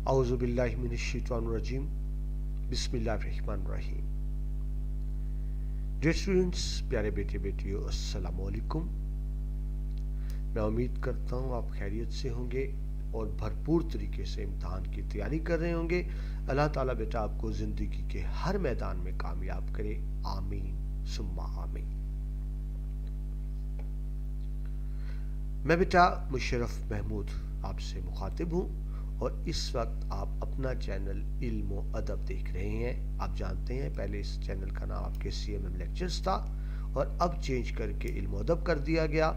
औज़ु बिल्लाहि मिनश्शैतानिर्रजीम बिस्मिल्लाहिर्रहमानिर्रहीम। Dear students, प्यारे बेटे बेटियों, अस्सलाम वालेकुम। मैं उम्मीद करता हूँ आप खैरियत से होंगे और भरपूर तरीके से इम्तहान की तैयारी कर रहे होंगे। अल्लाह ताला बेटा आपको ज़िंदगी के हर मैदान में कामयाब करे, आमीन सुम्मा आमीन। मैं बेटा मुशर्रफ महमूद आपसे मुखातिब हूँ और इस वक्त आप अपना चैनल इल्म व अदब देख रहे हैं। आप जानते हैं पहले इस चैनल का नाम आपके CMM लेक्चर्स था और अब चेंज करके इल्म व अदब कर दिया गया,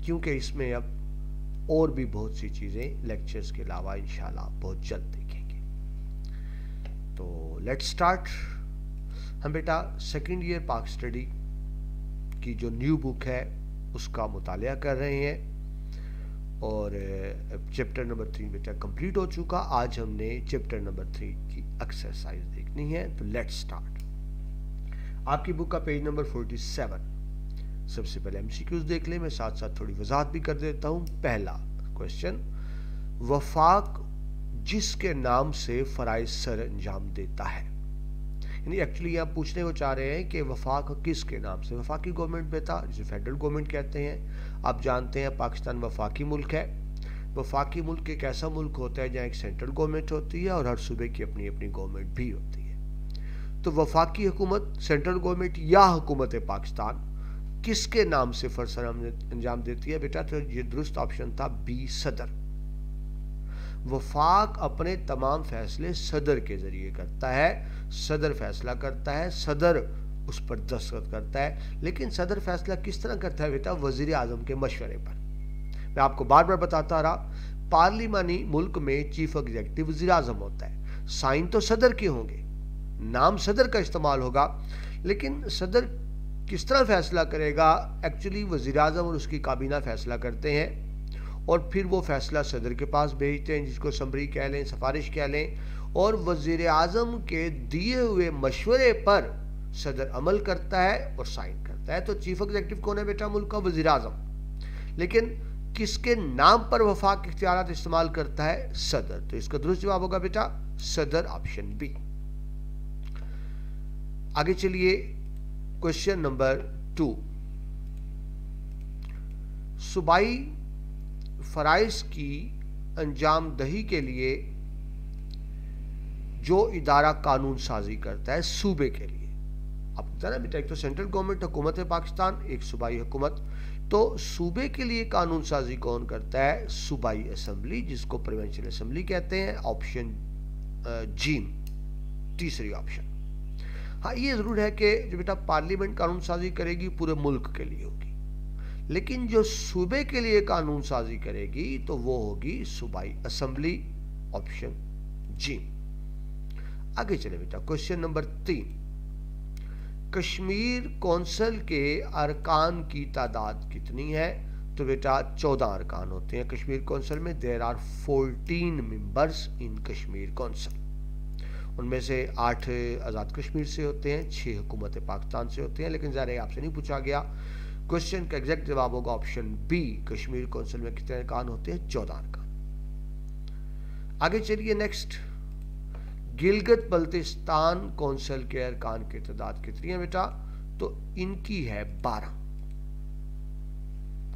क्योंकि इसमें अब और भी बहुत सी चीज़ें लेक्चर्स के अलावा इंशाल्लाह बहुत जल्द देखेंगे। तो लेट्स स्टार्ट। हम बेटा सेकेंड ईयर पाक स्टडी की जो न्यू बुक है उसका मुतालिया कर रहे हैं और चैप्टर नंबर 3 बेटा कंप्लीट हो चुका। आज हमने चैप्टर नंबर 3 की एक्सरसाइज देखनी है। तो लेट्स स्टार्ट। आपकी बुक का पेज नंबर 47। सबसे पहले MCQs देख लें, मैं साथ साथ थोड़ी वजाहत भी कर देता हूँ। पहला क्वेश्चन, वफाक जिसके नाम से फराइज सर अंजाम देता है। यानी एक्चुअली यहाँ पूछने को चाह रहे हैं कि वफाक किसके नाम से। वफाकी गवर्नमेंट बेटा जिसे फेडरल गवर्नमेंट कहते हैं। आप जानते हैं पाकिस्तान वफाकी मुल्क है। वफाकी मुल्क एक ऐसा मुल्क होता है जहाँ एक सेंट्रल गवर्नमेंट होती है और हर सूबे की अपनी अपनी गवर्नमेंट भी होती है। तो वफाकी हुकूमत, सेंट्रल गवर्नमेंट या हुकूमत पाकिस्तान किसके नाम से फर्ज अंजाम देती है बेटा? तो ये दुरुस्त ऑप्शन था बी, सदर। वफाक अपने तमाम फैसले सदर के जरिए करता है। सदर फैसला करता है, सदर उस पर दस्तखत करता है। लेकिन सदर फैसला किस तरह करता है बेटा? वजीर आजम के मशवरे पर। मैं आपको बार बार बताता रहा, पार्लिमानी मुल्क में चीफ एग्जीक्यूटिव वजीर आजम होता है। साइन तो सदर के होंगे, नाम सदर का इस्तेमाल होगा, लेकिन सदर किस तरह फैसला करेगा? एक्चुअली वजीर आजम और उसकी काबीना फैसला करते हैं और फिर वो फैसला सदर के पास भेजते हैं, जिसको समरी कह लें, सिफारिश कह लें, और वजीर आजम के दिए हुए मशवरे पर सदर अमल करता है और साइन करता है। तो चीफ एग्जीक्यूटिव कौन है बेटा? मुल्क का वजीर आजम। लेकिन किसके नाम पर वफाक इख्तियारात इस्तेमाल करता है? सदर। तो इसका दुरुस्त जवाब होगा बेटा सदर, ऑप्शन बी। आगे चलिए, क्वेश्चन नंबर 2। सूबाई फराइज की अंजाम दही के लिए जो इदारा कानून साजी करता है सूबे के लिए, आप ना बेटा, एक तो सेंट्रल गवर्नमेंट हुकूमत है पाकिस्तान, एक सूबाई हुकूमत। तो सूबे के लिए कानून साजी कौन करता है? सूबाई असेंबली, जिसको प्रोविंशियल असेंबली कहते हैं। ऑप्शन जीम, तीसरी ऑप्शन। हाँ, ये जरूर है कि जो बेटा पार्लियामेंट कानून साजी करेगी पूरे मुल्क के लिए होगी, लेकिन जो सूबे के लिए कानून साजी करेगी तो वो होगी सूबाई असेंबली, ऑप्शन जी। आगे चले बेटा, क्वेश्चन नंबर 3। कश्मीर कौंसिल के अरकान की तादाद कितनी है? तो बेटा 14 अरकान होते हैं कश्मीर कौंसिल में। There are 14 members in Kashmir council. उनमें से 8 आज़ाद कश्मीर से होते हैं, 6 हुकूमत पाकिस्तान से होते हैं। लेकिन ज़रा आपसे नहीं पूछा गया। क्वेश्चन का एग्जैक्ट जवाब होगा ऑप्शन बी, कश्मीर कौंसिल में कितने अरकान होते हैं? 14 अरकान। आगे चलिए, नेक्स्ट, गिलगित बल्तिस्तान कौंसिल के अरकान की तादाद कितनी है बेटा? तो इनकी है 12।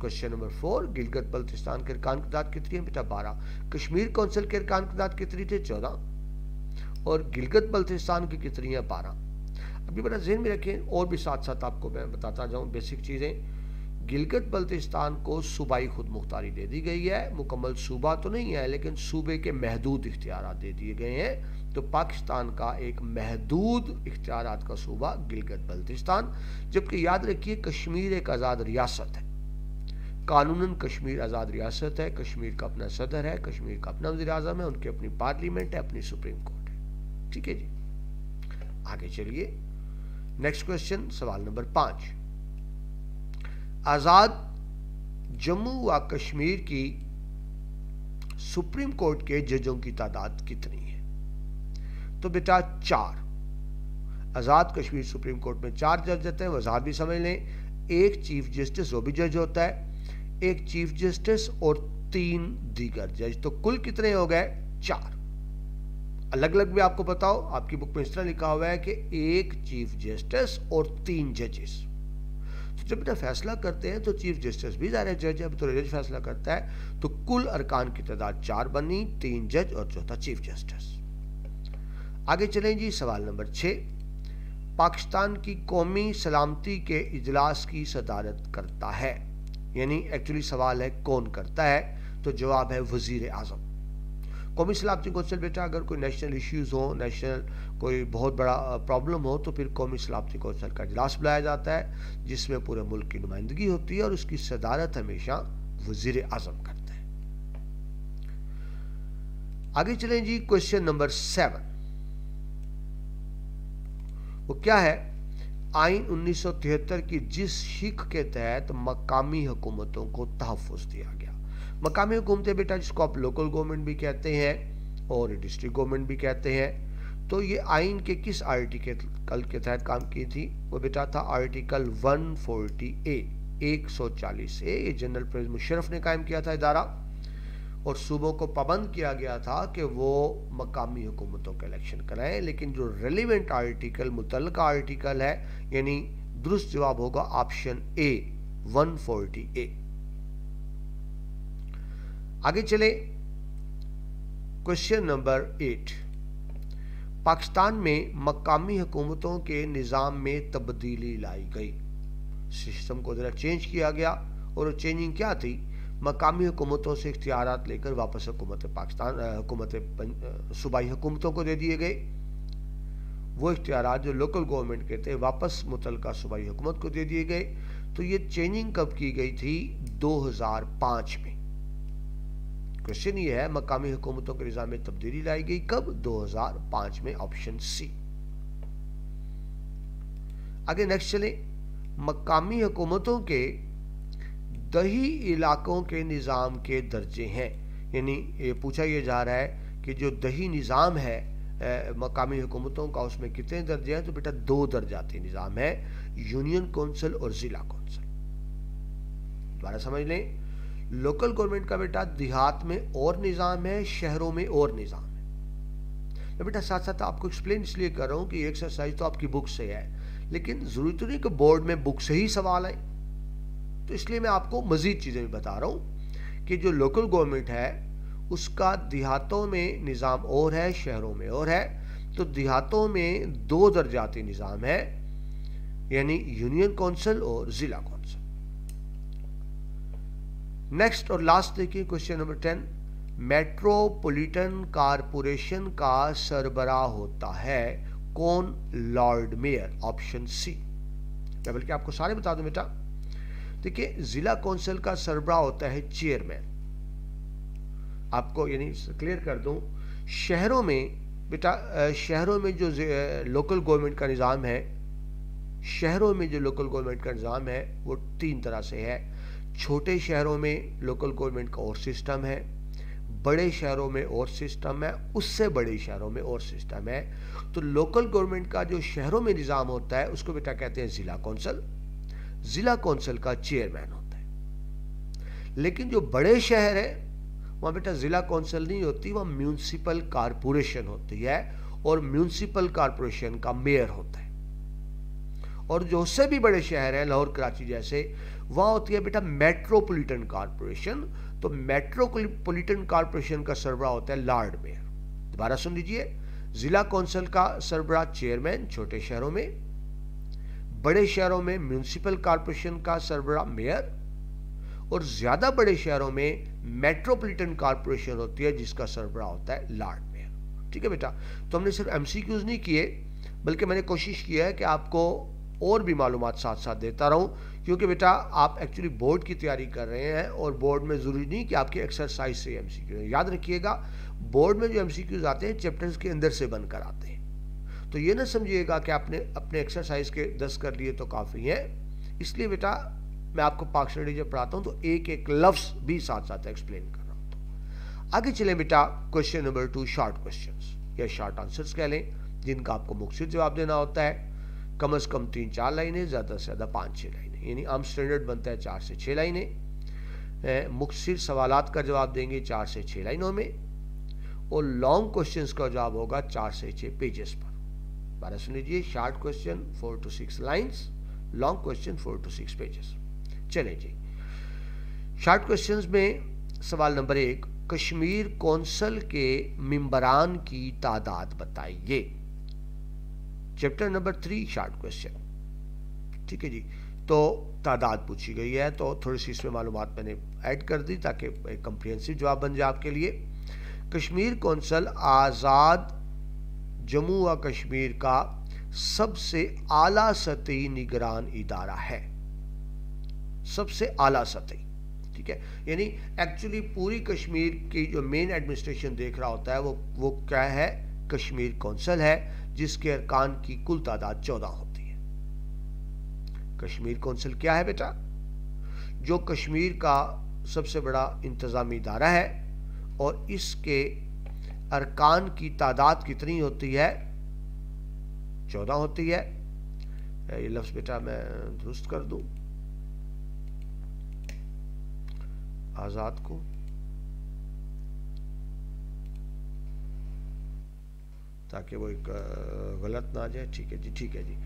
क्वेश्चन नंबर 4, गिलगित बल्तिस्तान के अरकान की तादाद कितनी है बेटा? 12। कश्मीर कौंसिल के अरकान की तादाद कितनी थी? 14। और गिलगित बल्तिस्तान की कितनी है? 12। अभी बड़ा ज़हन में रखें, और भी साथ साथ आपको मैं बताता जाऊं बेसिक चीज़ें। गिलगित बल्तिस्तान को सूबाई खुद मुख्तारी दे दी गई है। मुकम्मल सूबा तो नहीं है, लेकिन सूबे के महदूद इख्तियारात दे दिए गए हैं। तो पाकिस्तान का एक महदूद इख्तियारात का सूबा गिलगित बल्तिस्तान। जबकि याद रखिए, कश्मीर एक आज़ाद रियासत है, कानूनन कश्मीर आज़ाद रियासत है। कश्मीर का अपना सदर है, कश्मीर का अपना वज़ीर आज़म है, उनकी अपनी पार्लियामेंट है, अपनी सुप्रीम कोर्ट है। ठीक है जी। आगे चलिए, नेक्स्ट क्वेश्चन, सवाल नंबर 5। आज़ाद जम्मू व कश्मीर की सुप्रीम कोर्ट के जजों की तादाद कितनी है? तो बेटा 4। आज़ाद कश्मीर सुप्रीम कोर्ट में 4 जज होते हैं। वजाहत भी समझ लें, एक चीफ जस्टिस वो भी जज होता है, एक चीफ जस्टिस और 3 दीगर जज। तो कुल कितने हो गए? 4। अलग अलग भी आपको पता हो, आपकी बुक में इस तरह लिखा हुआ है कि एक चीफ जस्टिस और 3 जजेस। तो जब बेटा फैसला करते हैं तो चीफ जस्टिस भी ज़ाहिर जज है, तो जज फैसला करता है, तो कुल अरकान की तादाद 4 बनी, 3 जज और चौथा चीफ जस्टिस। आगे चलें जी, सवाल नंबर 6, पाकिस्तान की कौमी सलामती के इजलास की सदारत करता है, यानी एक्चुअली सवाल है कौन करता है, तो जवाब है वजीर आज़म। कौमी सलामती कौंसिल बेटा अगर कोई नेशनल इश्यूज़ हो, नेशनल कोई बहुत बड़ा प्रॉब्लम हो, तो फिर कौमी सलामती कौंसिल का इजलास बुलाया जाता है जिसमें पूरे मुल्क की नुमाइंदगी होती है और उसकी सदारत हमेशा वजीर आज़म करता है। आगे चलें जी, क्वेश्चन नंबर 7, वो क्या है? आइन 1973 की जिस शिक के तहत मकामी हुकूमतों को तहफ़्फ़ुज़ दिया गया। मकामी हुकूमतें बेटा जिसको आप लोकल गवर्नमेंट भी कहते हैं और डिस्ट्रिक्ट गवर्नमेंट भी कहते हैं, तो ये आइन के किस आर्टिकल के तहत काम की थी? वो बेटा था आर्टिकल 140A 140A। ये जनरल परवेज़ मुशर्रफ ने कायम किया था इदारा, और सूबों को पाबंद किया गया था कि वो मकामी हुकूमतों के इलेक्शन कराएं, लेकिन जो रेलिवेंट आर्टिकल, मुतल्लिका आर्टिकल है, यानी दुरुस्त जवाब होगा ऑप्शन ए 140A। आगे चले, क्वेश्चन नंबर 8, पाकिस्तान में मकामी हुकूमतों के निज़ाम में तब्दीली लाई गई, सिस्टम को ज़रा चेंज किया गया, और वो चेंजिंग क्या थी? मकामी हुकूमतों से इख्तियारात लेकर वापस हुकूमत पाकिस्तान, हुकूमत सूबाई हुकूमतों को दे दिए गए। वो इख्तियारात जो लोकल गवर्नमेंट के थे वापस मुतल्लिका सूबाई हुकूमत को दे दिए गए। तो ये चेंजिंग कब की गई थी? 2005 में। क्वेश्चन ये है, मकामी हुकूमतों के निज़ाम में तब्दीली लाई गई कब? 2005 में, ऑप्शन सी। आगे नेक्स्ट चले, मकामी हुकूमतों के दही इलाकों के निज़ाम के दर्जे हैं, यानी ये पूछा यह जा रहा है कि जो दही निज़ाम है मकामी हुकूमतों का, उसमें कितने दर्जे हैं? तो बेटा 2 दर्जाती निज़ाम है, यूनियन कौंसिल और ज़िला कौंसिल। दोबारा समझ लें, लोकल गवर्नमेंट का बेटा देहात में और निज़ाम है, शहरों में और निज़ाम है। तो बेटा साथ साथ आपको एक्सप्लेन इसलिए कर रहा हूँ कि एक्सरसाइज तो आपकी बुक से है, लेकिन ज़रूरी तो नहीं कि बोर्ड में बुक से ही सवाल आए, तो इसलिए मैं आपको मज़ीद चीज़ें भी बता रहा हूँ कि जो लोकल गवर्नमेंट है उसका देहातों में निज़ाम और है, शहरों में और है। तो देहातों में 2 दर्जाती निज़ाम है, यानी यूनियन कौंसिल और ज़िला कौंसिल। नेक्स्ट और लास्ट देखिए, क्वेश्चन नंबर 10, मेट्रोपॉलिटन कॉरपोरेशन का सरबराह होता है कौन? Lord mayor, option C. मैं बल्कि आपको सारे बता दूं बेटा। देखिए, जिला कौंसिल का सरबराह होता है चेयरमैन। आपको यानी क्लियर कर दूं, शहरों में बेटा शहरों में जो लोकल गवर्नमेंट का निज़ाम है, शहरों में जो लोकल गवर्नमेंट का निज़ाम है वो 3 तरह से है। छोटे शहरों में लोकल गवर्नमेंट का और सिस्टम है, बड़े शहरों में और सिस्टम है, उससे बड़े शहरों में और सिस्टम है। तो लोकल गवर्नमेंट का जो शहरों में निज़ाम होता है उसको बेटा कहते हैं ज़िला कौंसिल। ज़िला कौंसिल का चेयरमैन होता है। लेकिन जो बड़े शहर है वहाँ बेटा ज़िला कौंसिल नहीं होती, वहाँ म्यूनसिपल कॉरपोरेशन होती है, और म्यूनसिपल कॉरपोरेशन का मेयर होता है। और जो उससे भी बड़े शहर हैं, लाहौर कराची जैसे, वहाँ होती है बेटा मेट्रोपॉलिटन कॉरपोरेशन। तो मेट्रोपॉलिटन कॉरपोरेशन का सरबराह होता है लॉर्ड मेयर। दोबारा सुन लीजिए, ज़िला कौंसिल का सरबराह चेयरमैन छोटे शहरों में, बड़े शहरों में म्यूनसिपल कॉरपोरेशन का सरबराह मेयर, और ज़्यादा बड़े शहरों में मेट्रोपॉलिटन कॉरपोरेशन होती है जिसका सरबराह होता है लॉर्ड मेयर। ठीक है बेटा, तो हमने सिर्फ एमसीक्यूज नहीं किए, बल्कि मैंने कोशिश की है कि आपको और भी मालूमात साथ साथ देता रहूं, क्योंकि बेटा आप एक्चुअली बोर्ड की तैयारी कर रहे हैं और बोर्ड में ज़रूरी नहीं कि आपकी एक्सरसाइज से एमसीक्यू। याद रखिएगा, बोर्ड में जो एमसीक्यूज आते हैं चैप्टर्स के अंदर से बनकर आते हैं। तो ये ना समझिएगा कि आपने अपने एक्सरसाइज के 10 कर लिए तो काफ़ी है। इसलिए बेटा मैं आपको पाक स्टडी जब पढ़ाता हूँ तो एक एक लफ्ज़ भी साथ साथ एक्सप्लेन कर रहा हूँ। तो आगे चलें बेटा, क्वेश्चन नंबर 2, शॉर्ट क्वेश्चंस या शॉर्ट आंसर्स कह लें, जिनका आपको मुख्तसर जवाब देना होता है। कम से कम 3-4 लाइनें, ज़्यादा से ज़्यादा 5-6 लाइनें, यानी आम स्टैंडर्ड बनता है 4 से 6 लाइनें। मुख्तसर सवालात का जवाब देंगे 4 से 6 लाइनों में, और लॉन्ग क्वेश्चंस का जवाब होगा 4 से 6 पेजेस पर। बारह सुन लीजिए, short question 4 to 6 lines, long question 4 to 6 pages. चलें जी, शॉर्ट क्वेश्चंस में सवाल नंबर 1, कश्मीर कौंसल के मेंबरान की तादाद बताइए। चैप्टर नंबर 3 शॉर्ट क्वेश्चन, ठीक है जी। तो तादाद पूछी गई है, तो थोड़ी सी इसमें मालूमात मैंने ऐड कर दी ताकि एक कंप्रिहेंसिव जवाब बन जाए आपके लिए। कश्मीर कौंसल आज़ाद जम्मू व कश्मीर का सबसे आला सतही निगरान इदारा है, सबसे आला सतही, ठीक है। यानी एक्चुअली पूरी कश्मीर की जो मेन एडमिनिस्ट्रेशन देख रहा होता है वो क्या है, कश्मीर कौंसल है, जिसके अरकान की कुल तादाद 14 होती है। कश्मीर कौंसल क्या है बेटा, जो कश्मीर का सबसे बड़ा इंतजामी इदारा है और इसके अरकान की तादाद कितनी होती है, 14 होती है। ये लफ्ज बेटा मैं दुरुस्त कर दूं, आजाद को ताकि वो एक गलत ना आ जाए, ठीक है जी, ठीक है जी।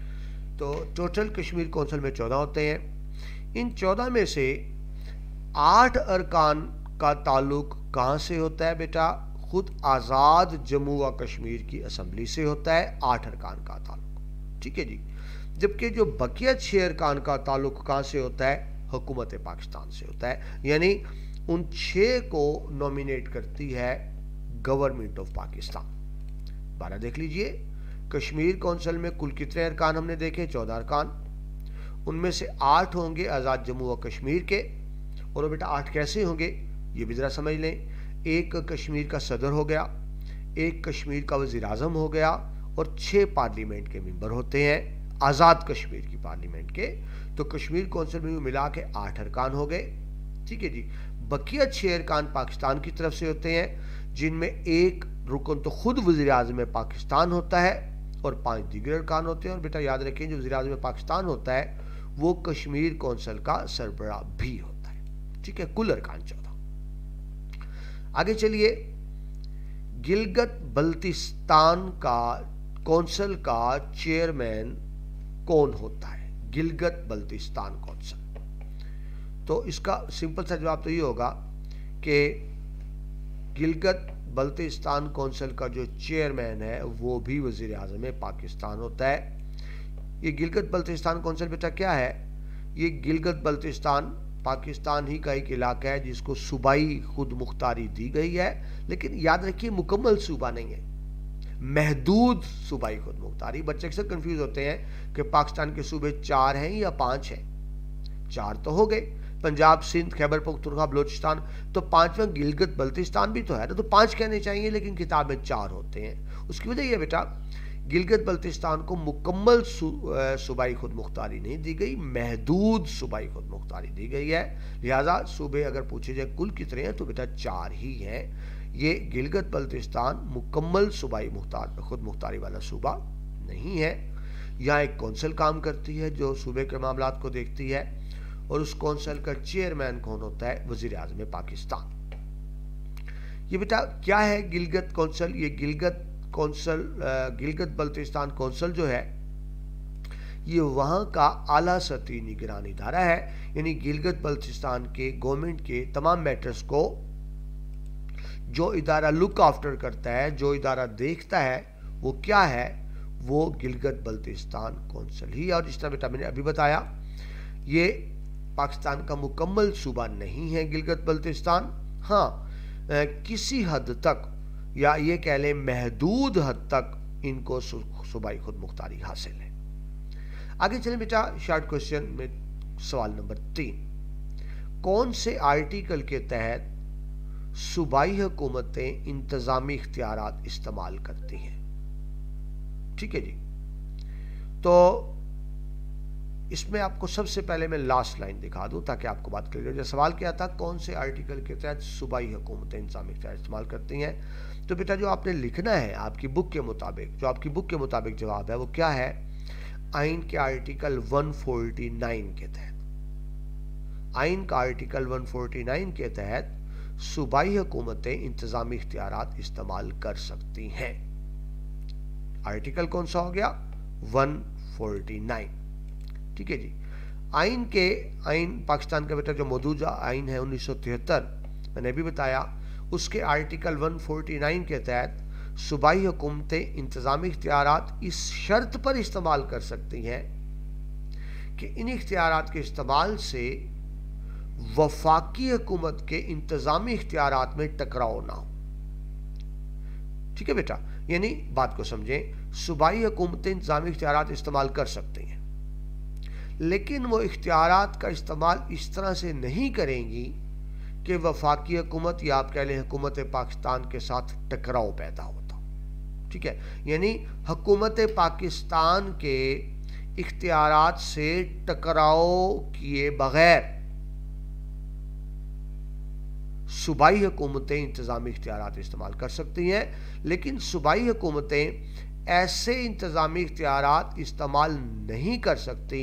तो टोटल कश्मीर कौंसल में 14 होते हैं। इन 14 में से 8 अरकान का ताल्लुक कहाँ से होता है बेटा, खुद आज़ाद जम्मू व कश्मीर की असम्बली से होता है 8 अरकान का ताल्लुक, ठीक है जी। जबकि जो बकिया 6 अरकान का ताल्लुक कहाँ से होता है, हुकूमत पाकिस्तान से होता है। यानी उन 6 को नॉमिनेट करती है गवर्नमेंट ऑफ पाकिस्तान। 12 देख लीजिए, कश्मीर कौंसल में कुल कितने अरकान हमने देखे, 14 अरकान। उनमें से 8 होंगे आज़ाद जम्मू व कश्मीर के। और बेटा 8 कैसे होंगे ये भी ज़रा समझ लें। एक कश्मीर का सदर हो गया, एक कश्मीर का वज़ीर आज़म हो गया और 6 पार्लियामेंट के मेंबर होते हैं आज़ाद कश्मीर की पार्लियामेंट के। तो कश्मीर कौंसिल में मिला के 8 अरकान हो गए, ठीक है जी। बकिया 6 अरकान पाकिस्तान की तरफ से होते हैं, जिनमें एक रुकन तो खुद वज़ीर आज़म पाकिस्तान होता है और 5 दीगर अरकान होते हैं। और बेटा याद रखें, जो वज़ीर आज़म पाकिस्तान होता है वो कश्मीर कौंसिल का सरबराह भी होता है, ठीक है। कुल अरकान 14। आगे चलिए, गिलगित बल्तिस्तान का कौंसिल का चेयरमैन कौन होता है, गिलगित बल्तिस्तान कौंसिल। तो इसका सिंपल सा जवाब तो ये होगा कि गिलगित बल्तिस्तान कौंसिल का जो चेयरमैन है वो भी वज़ीर आज़म पाकिस्तान होता है। ये गिलगित बल्तिस्तान कौंसिल बेटा क्या है, ये गिलगित बल्तिस्तान पाकिस्तान ही का एक इलाका है जिसको सूबाई खुद मुख्तारी दी गई है, लेकिन याद रखिए मुकम्मल सूबा नहीं है, महदूद सूबाई खुद मुख्तारी। बच्चे अक्सर कंफ्यूज होते हैं कि पाकिस्तान के सूबे 4 हैं या 5 हैं। 4 तो हो गए, पंजाब, सिंध, खैबर पख्तूनख्वा, बलोचिस्तान, तो 5वां गिलगित बल्तिस्तान भी तो है ना, तो 5 कहने चाहिए, लेकिन किताब में 4 होते हैं। उसकी वजह यह बेटा, गिलगित बल्तिस्तान को मुकम्मल सूबाई खुद मुख्तारी नहीं दी गई, महदूद सूबाई खुद मुख्तारी दी गई है। लिहाजा सूबे अगर पूछे जाए कुल कितने हैं तो बेटा 4 ही हैं। ये गिलगित बल्तिस्तान मुकम्मल सूबाई खुद मुख्तारी वाला सूबा नहीं है। यहाँ एक कौंसिल काम करती है जो सूबे के मामलात को देखती है, और उस कौंसिल का चेयरमैन कौन होता है, वज़ीर आज़म पाकिस्तान। ये बेटा क्या है गिलगित कौंसिल, ये गिलगित कौंसिल, गिलगित बल्तिस्तान कौंसिल जो है ये वहाँ का आला सतही निगरानी इदारा है। यानी गिलगित बल्तिस्तान के गवर्नमेंट के तमाम मैटर्स को जो इदारा लुक आफ्टर करता है, जो इदारा देखता है, वो क्या है, वो गिलगित बल्तिस्तान कौंसिल ही। और जिस तरह बेटा मैंने अभी बताया, ये पाकिस्तान का मुकम्मल सूबा नहीं है गिलगित बल्तिस्तान। हाँ, किसी हद तक या ये कह लें महदूद हद तक इनको सूबाई खुद मुख्तारी हासिल है। आगे चलें बेटा, शॉर्ट क्वेश्चन में सवाल नंबर 3, कौन से आर्टिकल के तहत सूबाई हुकूमतें इंतजामी इख्तियारात इस्तेमाल करती हैं, ठीक है जी। तो इसमें आपको सबसे पहले मैं लास्ट लाइन दिखा दूं ताकि आपको बात क्लियर हो। सवाल क्या था, कौन से आर्टिकल के तहत सूबाई हुकूमतें इंतजामी इख्तियार इस्तेमाल करती हैं। तो बेटा जो आपने लिखना है आपकी बुक के मुताबिक, जो आपकी बुक के मुताबिक जवाब है वो क्या है, आइन के आर्टिकल 149 के तहत, आइन का आर्टिकल 149 के तहत सूबाई हुकूमतें इंतजामी इख्तियारात इस्तेमाल कर सकती हैं। आर्टिकल कौन सा हो गया? 149। ठीक है जी। आइन पाकिस्तान का बेटा जो मौजूदा आइन है 1973, मैंने भी बताया, उसके आर्टिकल 149 के तहत सूबाई हुकूमतें इंतजामी इख्तियारात इस शर्त पर इस्तेमाल कर सकती हैं कि इन इख्तियारात के इस्तेमाल से वफाकी हुकूमत के इंतजामी इख्तियारात में टकराव ना हो। ठीक है बेटा, यानी बात को समझें, सूबाई हुकूमतें इंतजामी इख्तियारात इस्तेमाल कर सकती हैं, लेकिन वो इख्तियारात का इस्तेमाल इस तरह से नहीं करेंगी कि वफाकी हुकूमत या आप कह लें हुकूमत पाकिस्तान के साथ टकराव पैदा होता। ठीक है, यानी हुकूमत पाकिस्तान के इख्तियारात से टकराव किए बगैर सूबाई हुकूमतें इंतजामी इख्तियारात इस्तेमाल कर सकती हैं, लेकिन सूबाई हुकूमतें ऐसे इंतजामी इख्तियारात इस्तेमाल नहीं कर सकती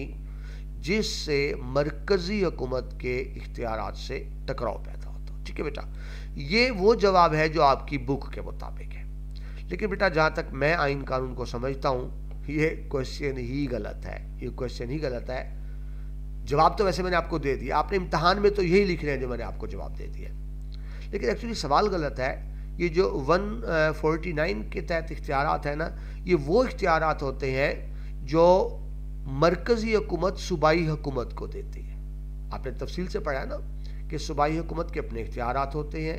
जिससे मरकजी हुकूमत के इख्तियारात से टकराव पैदा होता। ठीक है बेटा, ये वो जवाब है जो आपकी बुक के मुताबिक है। लेकिन बेटा जहाँ तक मैं आइन कानून को समझता हूँ, ये क्वेश्चन ही गलत है, ये क्वेश्चन ही गलत है। जवाब तो वैसे मैंने आपको दे दिया, आपने इम्तहान में तो यही लिख रहे हैं जो मैंने आपको जवाब दे दिया, लेकिन एक्चुअली सवाल गलत है। ये जो 149 के तहत इख्तियारात है ना, ये वो इख्तियारात होते हैं जो मरकजी हुकूमत सूबाई हुकूमत को देती है। आपने तफसील से पढ़ा ना कि सूबाई हुकूमत के अपने इख्तियारात होते हैं,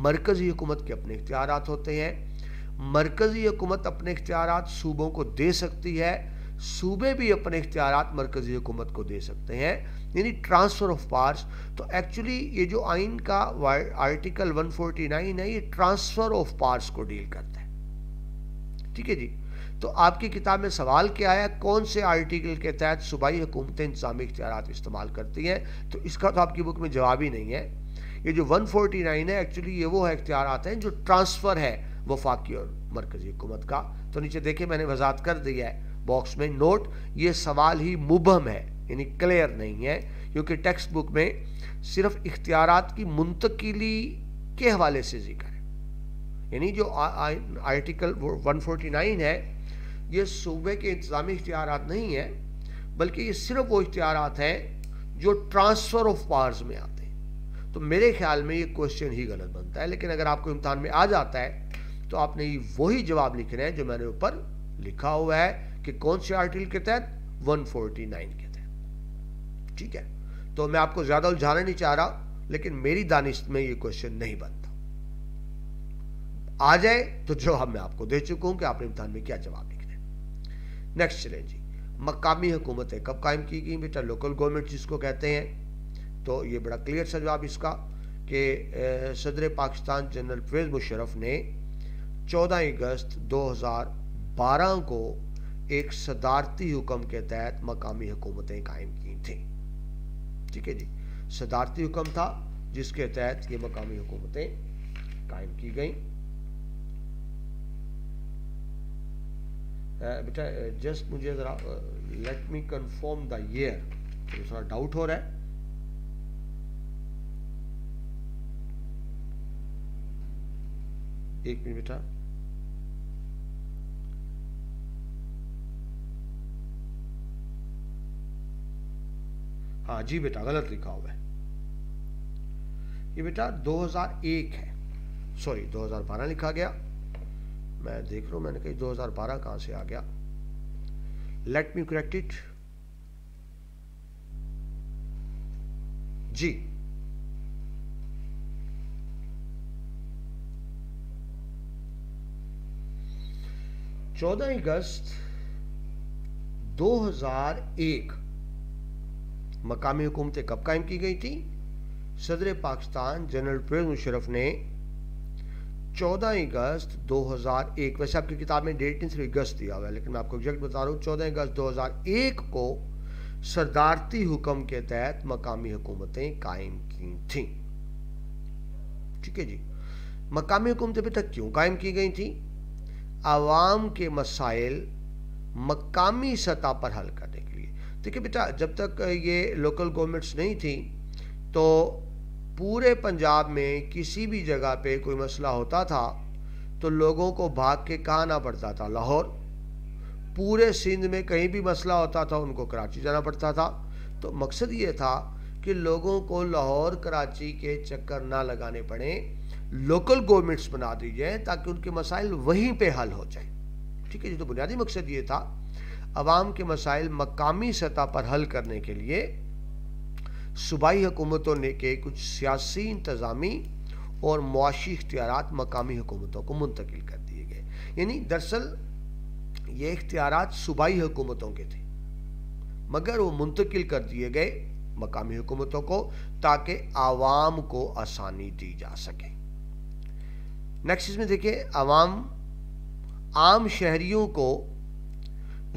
मरकजी हुकूमत के अपने इख्तियारात होते हैं। मरकजी हुकूमत अपने इख्तियारात सूबों को दे सकती है, सूबे भी अपने इख्तियारात मरकजी हुकूमत को दे सकते हैं, यानी ट्रांसफ़र ऑफ पावर्स। तो एक्चुअली ये जो आइन का आर्टिकल 149 है, ये ट्रांसफ़र ऑफ पावर्स को डील करता है। ठीक है जी। तो आपकी किताब में सवाल क्या है, कौन से आर्टिकल के तहत सूबाई हुकूमतें इंतजामी इख्तियारात इस्तेमाल करती हैं, तो इसका तो आपकी बुक में जवाब ही नहीं है। ये जो 149 है एक्चुअली ये वो इख्तियारात हैं जो ट्रांसफ़र है वफाकी और मरकजी हुकूमत का। तो नीचे देखिए मैंने वजाहत कर दिया है बॉक्स में, नोट, ये सवाल ही मुबहम है, यानी क्लियर नहीं है, क्योंकि टेक्स्ट बुक में सिर्फ इख्तियारात की मुंतकिली के हवाले से जिक्र है। यानी जो आर्टिकल 149 है ये सूबे के इंतजामी इख्तियारात नहीं है, बल्कि ये सिर्फ वो इख्तियारात हैं जो ट्रांसफ़र ऑफ पावर्स में आते हैं। तो मेरे ख्याल में ये क्वेश्चन ही गलत बनता है, लेकिन अगर आपको इम्तिहान में आ जाता है तो आपने वही जवाब लिखना है जो मैंने ऊपर लिखा हुआ है कि कौन से आर्टिकल के तहत, 149 के तहत। ठीक है, तो मैं आपको ज्यादा उलझाना नहीं चाह रहा, लेकिन मेरी दानिश में ये क्वेश्चन नहीं बनता। आ जाए तो जवाब मैं आपको दे चुका हूं कि आपने इम्तिहान में क्या जवाब लिखना है। नेक्स्ट चलें जी, मकामी हुकूमतें कब कायम की गई बेटा? लोकल गवर्नमेंट जिसको कहते हैं। तो ये बड़ा क्लियर सा जवाब इसका कि सदर पाकिस्तान जनरल परवेज़ मुशर्रफ ने 14 अगस्त 2012 को एक सदारती हुक्म के तहत मकामी हुकूमतें कायम की थी। ठीक है जी, सदारती हुक्म था जिसके तहत ये मकामी हुकूमतें कायम की गई। बेटा जस्ट मुझे ज़रा let me confirm the year, थोड़ा डाउट हो रहा है। एक मिनट बेटा, हाँ जी बेटा गलत लिखा हुआ है, ये बेटा 2001 है, सॉरी 2012 लिखा गया। मैं देख रहा हूं, मैंने कही 2012 कहां से आ गया। लेट मी करेक्ट इट जी। चौदह अगस्त 2001 मकामी हुकूमतें कब कायम की गई थी? सदर पाकिस्तान जनरल परवेज़ मुशर्रफ ने 14 अगस्त 2001, वैसे आपकी किताब में डेट नहीं सिर्फ अगस्त दिया हुआ है, लेकिन मैं आपको एग्जैक्ट बता रहा हूँ, 14 अगस्त 2001 को सदारती हुक्म के तहत मकामी हुकूमतें कायम की थी। ठीक है जी। मकामी हुकूमतें बेटा क्यों कायम की गई थी? आवाम के मसाइल मकामी सतह पर हल करने के लिए। देखिए बेटा, जब तक ये लोकल गवर्नमेंट्स नहीं थी तो پورے پنجاب میں کسی بھی جگہ پہ کوئی مسئلہ ہوتا تھا تو لوگوں کو بھاگ کے کہاں آنا پڑتا تھا؟ لاہور۔ پورے سندھ میں کہیں بھی مسئلہ ہوتا تھا ان کو کراچی جانا پڑتا تھا۔ تو مقصد یہ تھا کہ لوگوں کو لاہور کراچی کے چکر نہ لگانے پڑیں، لوکل گورنمنٹس بنا دی جائیں تاکہ ان کے مسائل وہیں پہ حل ہو جائیں۔ ٹھیک ہے جی، تو بنیادی مقصد یہ تھا عوام کے مسائل مقامی سطح پر حل کرنے کے لیے صوبائی حکومتوں نے کے کچھ سیاسی، انتظامی اور معاشی اختیارات مقامی حکومتوں کو منتقل کر دیے گئے۔ یعنی دراصل یہ اختیارات صوبائی حکومتوں کے تھے مگر وہ منتقل کر دیے گئے مقامی حکومتوں کو تاکہ عوام کو آسانی دی جا سکے۔ نیکسٹ اس میں دیکھیں، عام شہریوں کو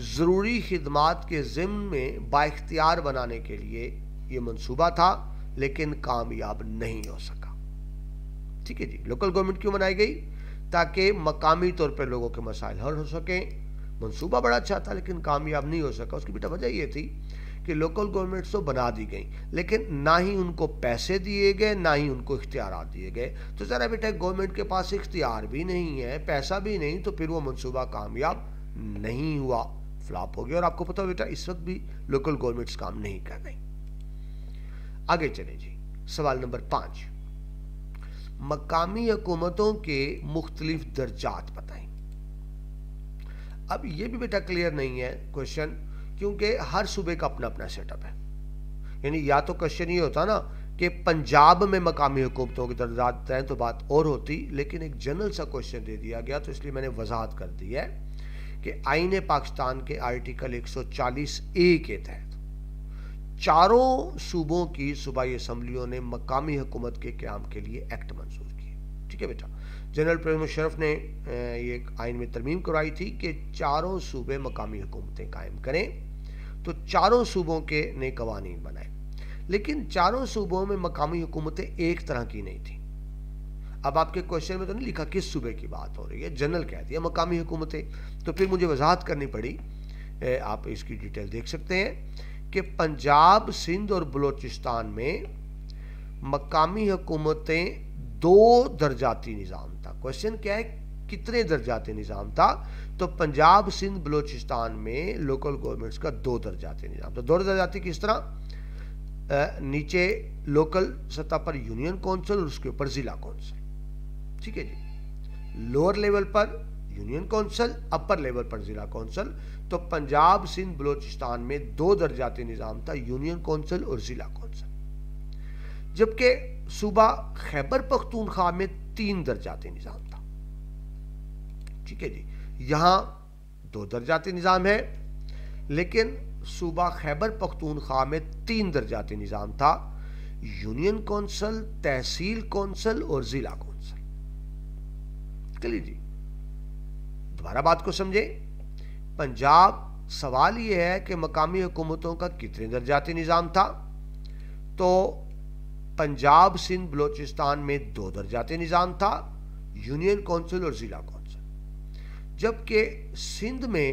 ضروری خدمات کے ضمن میں بااختیار بنانے کے لیے یہ منصوبہ تھا لیکن کامیاب نہیں ہو سکا۔ ٹھیک ہے جی، لوکل گورنمنٹ کیوں بنائی گئی؟ تاکہ مقامی طور پر لوگوں کے مسائل حل ہو سکیں۔ منصوبہ بڑا اچھا تھا لیکن کامیاب نہیں ہو سکا۔ اس کی بیٹا وجہ یہ تھی کہ لوکل گورنمنٹس تو بنا دی گئیں لیکن نہ ہی ان کو پیسے دیے گئے نہ ہی ان کو اختیارات دیے گئے۔ تو ذرا بیٹا گورنمنٹ کے پاس اختیار بھی نہیں ہے، پیسہ بھی نہیں، تو پھر وہ منصوبہ کامیاب نہیں ہوا، فلاپ ہو گیا۔ اور آپ کو پتہ بیٹا اس وقت بھی لوکل گورنمنٹس کام نہیں کر رہی۔ آگے چلیں جی، سوال نمبر 5، مقامی حکومتوں کے مختلف درجات بتائیں۔ اب یہ بھی بیٹا کلیئر نہیں ہے کوشچن، کیونکہ ہر صوبے کا اپنا اپنا سیٹ اپ ہے۔ یعنی یا تو کوشچن یہ ہوتا نا کہ پنجاب میں مقامی حکومتوں کے درجات ہیں تو بات اور ہوتی، لیکن ایک جنرل سا کوشچن دے دیا گیا تو اس لیے میں نے وضاحت کر دی ہے کہ آئین پاکستان کے آرٹیکل 140A کے تحت چاروں صوبوں کی صوبائی اسمبلیوں نے مقامی حکومت کے قیام کے لیے ایکٹ منظور کیے۔ ٹھیک ہے بیٹا، جنرل پرویز مشرف نے یہ آئین میں ترمیم کروائی تھی کہ چاروں صوبے مقامی حکومتیں قائم کریں، تو چاروں صوبوں کے نے قوانین بنائے، لیکن چاروں صوبوں میں مقامی حکومتیں ایک طرح کی نہیں تھیں۔ اب آپ کے کوشچن میں تو نہیں لکھا کس صوبے کی بات ہو رہی ہے، جنرل کہہ دیا مقامی حکومتیں، تو پھر مجھے وضاحت کرنی پڑی۔ آپ اس کی ڈیٹیل دیکھ سکتے ہیں کہ پنجاب، سندھ اور بلوچستان میں مقامی حکومتیں 2 درجاتی نظام تھا۔ کوشچن کیا ہے، کتنے درجاتی نظام تھا؟ تو پنجاب، سندھ، بلوچستان میں لوکل گورنمنٹس کا 2 درجاتی نظام تھا۔ 2 درجاتی کس طرح؟ نیچے لوکل سطح پر یونین کونسل اور اس کے اوپر ضلع کونسل۔ ٹھیک ہے جی، لوور لیول پر یونین کونسل، اپر لیول پر ضلع کونسل۔ تو پنجاب، سندھ، بلوچستان میں 2 درجاتی نظام تھا، یونین کونسل اور ضلع کونسل، جبکہ صوبہ خیبر پختونخوا میں 3 درجاتی نظام تھا۔ ٹھیک ہے جی، یہاں 2 درجاتی نظام ہے لیکن صوبہ خیبر پختونخوا میں 3 درجاتی نظام تھا، یونین کونسل، تحصیل کونسل اور ضلع کونسل۔ چلیے جی، دوبارہ بات کو سمجھیں۔ پنجاب، سوال یہ ہے کہ مقامی حکومتوں کا کتنے درجاتی نظام تھا؟ تو پنجاب، سندھ، بلوچستان میں 2 درجاتی نظام تھا، یونین کونسل اور ضلع کونسل، جبکہ سندھ میں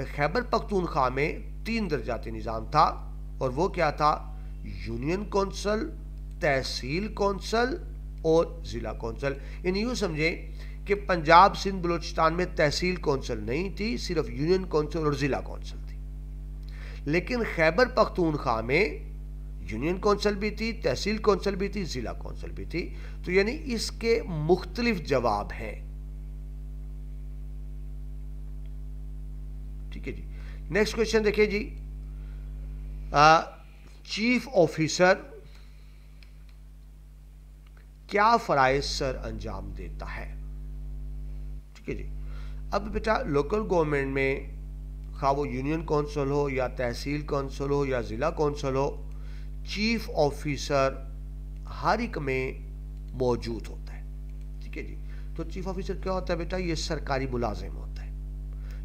خیبر پختونخوا میں 3 درجاتی نظام تھا، اور وہ کیا تھا؟ یونین کونسل، تحصیل کونسل اور ضلع کونسل۔ یعنی یوں سمجھیں کہ پنجاب، سندھ، بلوچستان میں تحصیل کونسل نہیں تھی، صرف یونین کونسل اور ضلع کونسل تھی، لیکن خیبر پختونخوا میں یونین کونسل بھی تھی، تحصیل کونسل بھی تھی، ضلع کونسل بھی تھی۔ تو یعنی اس کے مختلف جواب ہیں۔ ٹھیک ہے جی، نیکسٹ کوشچن دیکھیں جی، چیف آفیسر کیا فرائض سر انجام دیتا ہے؟ ٹھیک ہے جی، اب بیٹا لوکل گورنمنٹ میں خواہ وہ یونین کونسل ہو یا تحصیل کونسل ہو یا ضلع کونسل ہو، چیف آفیسر ہر ایک میں موجود ہوتا ہے۔ ٹھیک ہے جی، تو چیف آفیسر کیا ہوتا ہے بیٹا؟ یہ سرکاری ملازم ہوتا ہے،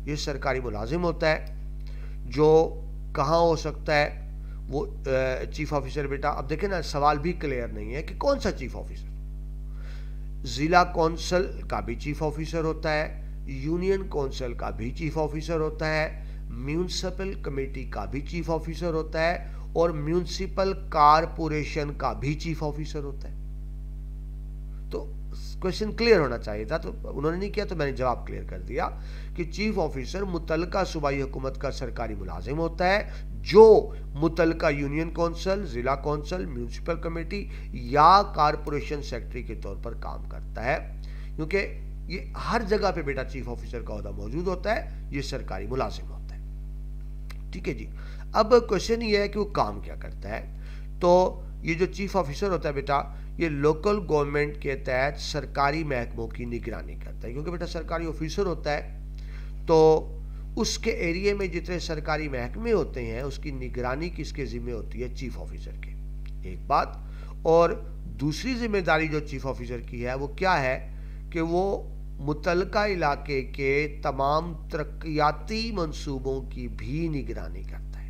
یہ سرکاری ملازم ہوتا ہے جو کہاں ہو سکتا ہے وہ چیف آفیسر بیٹا؟ اب دیکھیں نا، سوال بھی کلیئر نہیں ہے کہ کون سا چیف آفیسر۔ ضلع کونسل کا بھی چیف آفیسر ہوتا ہے، یونین کونسل کا بھی چیف آفیسر ہوتا ہے، میونسپل کمیٹی کا بھی چیف آفیسر ہوتا ہے، और म्यूनिसिपल कारपोरेशन का भी चीफ ऑफिसर होता है। तो क्वेश्चन क्लियर होना चाहिए था, तो उन्होंने नहीं किया, तो मैंने जवाब क्लियर कर दिया कि चीफ ऑफिसर मुतलका सूबाई हुकूमत का सरकारी मुलाजिम होता है जो मुतलका यूनियन कौंसिल, जिला कौंसिल, म्यूनिसिपल कमेटी या कारपोरेशन सेक्रेटरी के तौर पर काम करता है। क्योंकि ये हर जगह पे बेटा चीफ ऑफिसर का ओहदा मौजूद होता है, ये सरकारी मुलाजिम होता है। ठीक है जी। अब क्वेश्चन ये है कि वो काम क्या करता है। तो ये जो चीफ ऑफिसर होता है बेटा, ये लोकल गवर्नमेंट के तहत सरकारी महकमों की निगरानी करता है। क्योंकि बेटा सरकारी ऑफिसर होता है तो उसके एरिया में जितने सरकारी महकमे होते हैं उसकी निगरानी किसके जिम्मे होती है, चीफ ऑफिसर के, एक बात। और दूसरी जिम्मेदारी जो चीफ ऑफिसर की है वो क्या है कि वो मुतलका इलाके के तमाम तरक्याती मंसूबों की भी निगरानी करता है।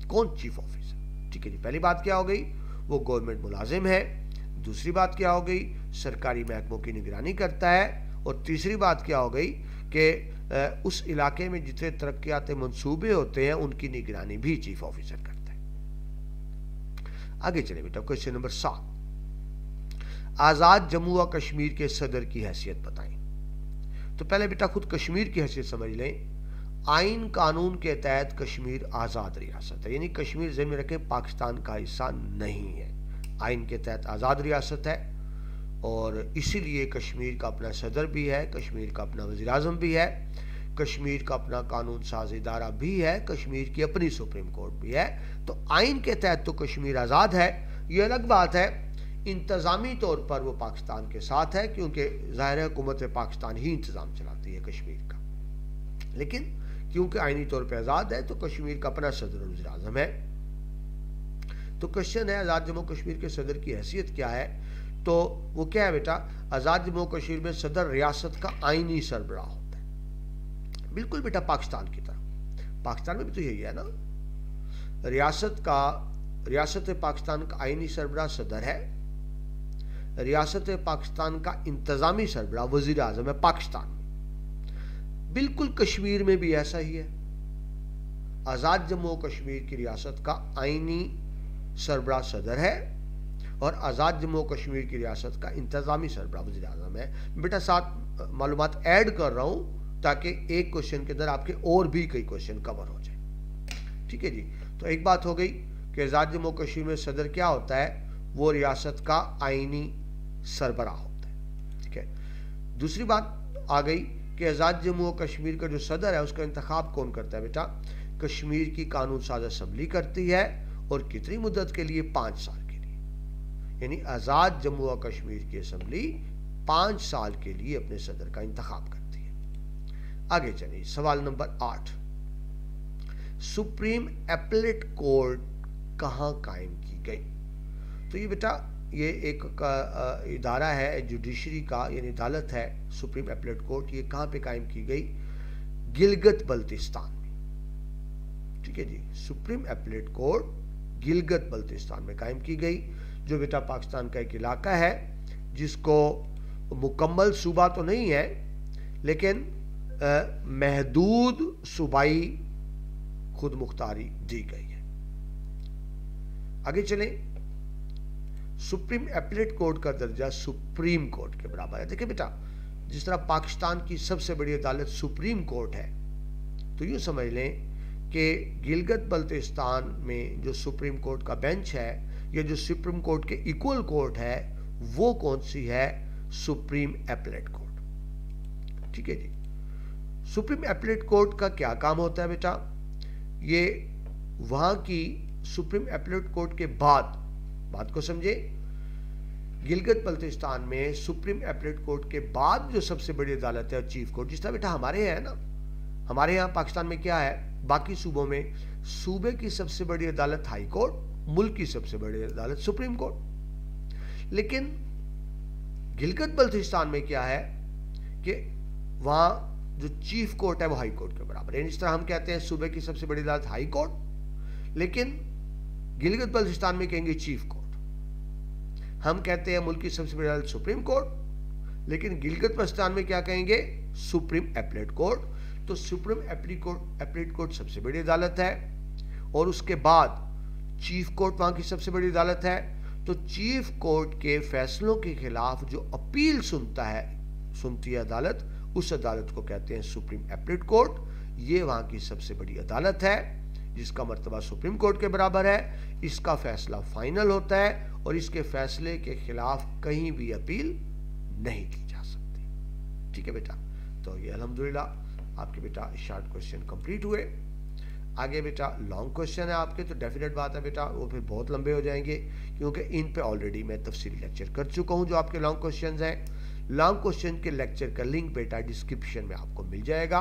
कौन, चीफ ऑफिसर। ठीक है जी। पहली बात क्या हो गई, वो गवर्नमेंट मुलाजिम है। दूसरी बात क्या हो गई, सरकारी महकमों की निगरानी करता है। और तीसरी बात क्या हो गई कि उस इलाके में जितने तरक्याती मंसूबे होते हैं उनकी निगरानी भी चीफ ऑफिसर करता है। आगे चले बेटा, क्वेश्चन नंबर 7, आजाद जम्मू व कश्मीर के सदर की हैसियत बताएं। तो पहले बेटा खुद कश्मीर की हैसियत समझ लें। आइन कानून के तहत कश्मीर आज़ाद रियासत है, यानी कश्मीर ज़हन में रखें पाकिस्तान का हिस्सा नहीं है, आइन के तहत आज़ाद रियासत है। और इसीलिए कश्मीर का अपना सदर भी है, कश्मीर का अपना वज़ीर आज़म भी है, कश्मीर का अपना कानून साज इदारा भी है, कश्मीर की अपनी सुप्रीम कोर्ट भी है। तो आइन के तहत तो कश्मीर आज़ाद है। ये अलग बात है इंतज़ामी तौर पर वो पाकिस्तान के साथ है, क्योंकि ज़ाहिर हुकूमत पाकिस्तान ही इंतज़ाम चलाती है कश्मीर का। लेकिन क्योंकि आइनी तौर पर आज़ाद है तो कश्मीर का अपना सदर और वज़ीर आज़म है। तो क्वेश्चन है आज़ाद जम्मू कश्मीर के सदर की हैसियत क्या है। तो वो क्या है बेटा, आज़ाद जम्मू कश्मीर में सदर रियासत का आइनी सरबराह होता है, बिल्कुल बेटा पाकिस्तान की तरह। पाकिस्तान में भी तो यही है ना, रियासत पाकिस्तान का आइनी सरबराह सदर है, रियासत पाकिस्तान का इंतज़ामी सरबराह वज़ीर आज़म है पाकिस्तान में। बिल्कुल कश्मीर में भी ऐसा ही है। आज़ाद जम्मू कश्मीर की रियासत का आइनी सरबराह सदर है और आज़ाद जम्मू कश्मीर की रियासत का इंतज़ामी सरबराह वज़ीर आज़म है। बेटा साथ मालूमात ऐड कर रहा हूँ ताकि एक क्वेश्चन के अंदर आपके और भी कई क्वेश्चन कवर हो जाए। ठीक है जी। तो एक बात हो गई कि आज़ाद जम्मू कश्मीर में सदर क्या होता है, वो रियासत का आइनी सरबराह होता है। ठीक है। दूसरी बात आ गई कि आज़ाद जम्मू कश्मीर का जो सदर है उसका इंतखाब कौन करता है बेटा, कश्मीर की कानून साज असम्बली करती है। और कितनी मुद्दत के लिए, 5 साल के लिए। यानी आज़ाद जम्मू व कश्मीर की असम्बली 5 साल के लिए अपने सदर का इंतखाब करती है। आगे चलिए, सवाल नंबर 8, सुप्रीम एपेलेट कोर्ट कहाँ कायम की गई। तो ये बेटा ये एक इदारा है जुडिशरी का, यानी अदालत है, सुप्रीम एपेलेट कोर्ट। ये कहाँ पे कायम की गई, गिलगित बल्तिस्तान में। ठीक है जी। Supreme Appellate Court Gilgit Baltistan में कायम की गई, जो बेटा पाकिस्तान का एक इलाका है जिसको मुकम्मल सूबा तो नहीं है लेकिन महदूद सूबाई खुद मुख्तारी दी गई है। आगे चलें, सुप्रीम एपेलेट कोर्ट का दर्जा सुप्रीम कोर्ट के बराबर है। देखिए बेटा, जिस तरह पाकिस्तान की सबसे बड़ी अदालत सुप्रीम कोर्ट है, तो यूँ समझ लें कि गिलगित बल्तिस्तान में जो सुप्रीम कोर्ट का बेंच है या जो सुप्रीम कोर्ट के इक्वल कोर्ट है वो कौन सी है, सुप्रीम एपेलेट कोर्ट। ठीक है जी। सुप्रीम एपेलेट कोर्ट का क्या काम होता है बेटा, ये वहाँ की सुप्रीम एपेलेट कोर्ट के बाद, बात को समझे, गिलगित बल्तिस्तान में सुप्रीम एपेलेट कोर्ट के बाद जो सबसे बड़ी अदालत है चीफ कोर्ट, जिस तरह बेटा हमारे यहाँ है ना, हमारे यहाँ पाकिस्तान में क्या है, बाकी सूबों में सूबे की सबसे बड़ी अदालत हाई कोर्ट, मुल्क की सबसे बड़ी अदालत सुप्रीम कोर्ट। लेकिन गिलगित बल्तिस्तान में क्या है कि वहाँ जो चीफ कोर्ट है वो हाई कोर्ट के बराबर है। इस तरह हम कहते हैं सूबे की सबसे बड़ी अदालत हाई कोर्ट, लेकिन गिलगित बल्तिस्तान में कहेंगे चीफ कोर्ट। हम कहते हैं मुल्क की सबसे बड़ी अदालत सुप्रीम कोर्ट, लेकिन गिलगित बल्तिस्तान में क्या कहेंगे, सुप्रीम एपेलेट कोर्ट। तो सुप्रीम एपेलेट कोर्ट सबसे बड़ी अदालत है और उसके बाद चीफ कोर्ट वहाँ की सबसे बड़ी अदालत है, तो चीफ कोर्ट के फैसलों के खिलाफ जो अपील सुनती है अदालत, उस अदालत को कहते हैं सुप्रीम एपीलेट कोर्ट। ये वहाँ की सबसे बड़ी अदालत है, जिसका मर्तबा सुप्रीम कोर्ट के बराबर है। इसका फैसला फाइनल होता है और इसके फैसले के खिलाफ कहीं भी अपील नहीं की जा सकती। ठीक है बेटा, तो ये अल्हम्दुलिल्लाह आपके बेटा शॉर्ट क्वेश्चन कंप्लीट हुए। आगे बेटा लॉन्ग क्वेश्चन है आपके, तो डेफिनेट बात है बेटा वो फिर बहुत लंबे हो जाएंगे, क्योंकि इन पे ऑलरेडी मैं तफसीली लेक्चर कर चुका हूँ। जो आपके लॉन्ग क्वेश्चन हैं, लॉन्ग क्वेश्चन के लेक्चर का लिंक बेटा डिस्क्रिप्शन में आपको मिल जाएगा,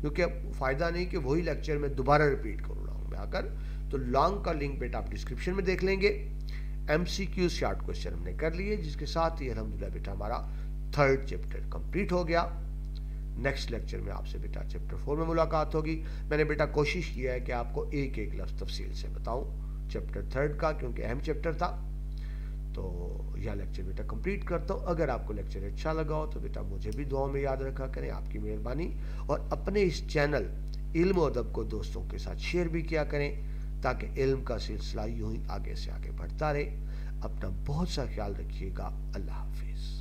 क्योंकि फ़ायदा नहीं कि वही लेक्चर मैं दोबारा रिपीट करूँ लॉन्ग में आकर। तो लॉन्ग का लिंक बेटा आप डिस्क्रिप्शन में देख लेंगे। MCQ शॉर्ट क्वेश्चन हमने कर लिए, जिसके साथ ही अल्हम्दुलिल्लाह बेटा हमारा 3rd चैप्टर कंप्लीट हो गया। नेक्स्ट लेक्चर में आपसे बेटा चैप्टर 4 में मुलाकात होगी। मैंने बेटा कोशिश किया है कि आपको एक एक लफ्ज़ तफसील से बताऊं चैप्टर 3rd का, क्योंकि अहम चैप्टर था। तो यह लेक्चर बेटा कंप्लीट करता हूं। अगर आपको लेक्चर अच्छा लगा हो तो बेटा मुझे भी दुआओं में याद रखा करें, आपकी मेहरबानी। और अपने इस चैनल इल्म और अदब को दोस्तों के साथ शेयर भी किया करें, ताकि इल्म का सिलसिला यूं ही आगे से आगे बढ़ता रहे। अपना बहुत सा ख्याल रखिएगा। अल्लाह हाफिज़।